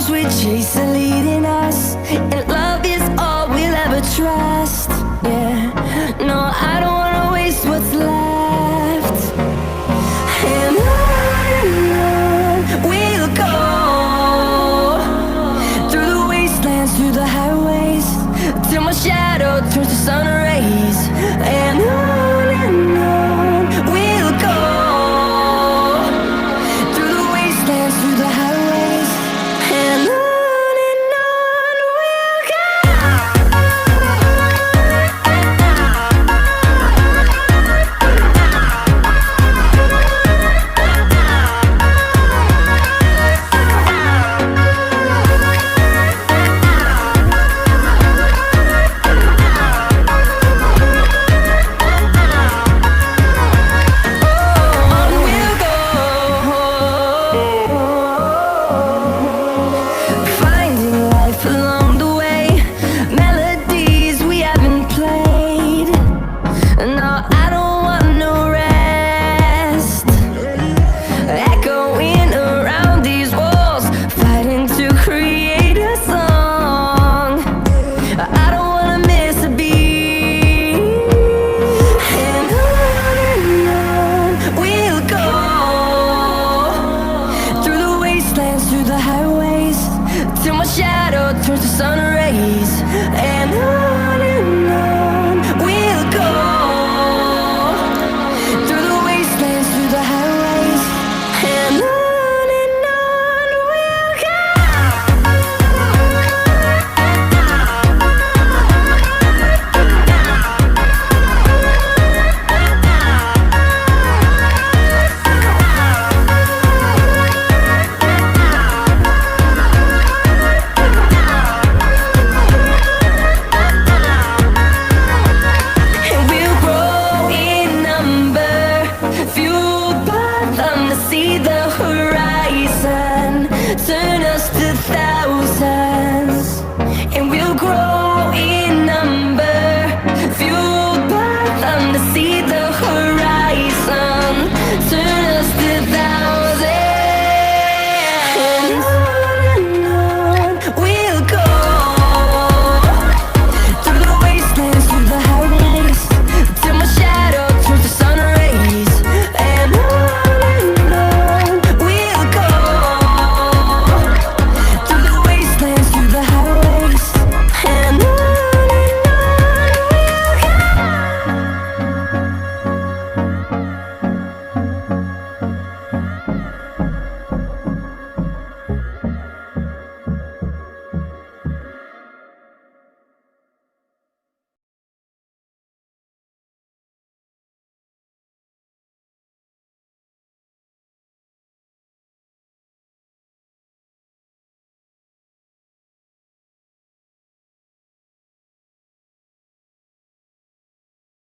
storms we chase are leading us, and love is all we'll ever trust. Yeah, no, I don't wanna waste what's left. And on we'll go, through the wastelands, through the highways, till my shadow turns to sun rays. And on we'll go, through the wastelands, through the highways, and on we'll go. Finding life along the way, melodies we haven't played. No, I don't want no rest. Echoing around these walls, fighting to create a song. I don't wanna miss a beat. And on we'll go, through the wastelands, through the highways, till my shadow turns to sun rays. And on we'll go, through the wastelands, through the highways, and on we'll go. And we'll grow in number, fueled by them to see the horizon, turn us to thousands. And we'll grow in number, fueled by them to see the horizon.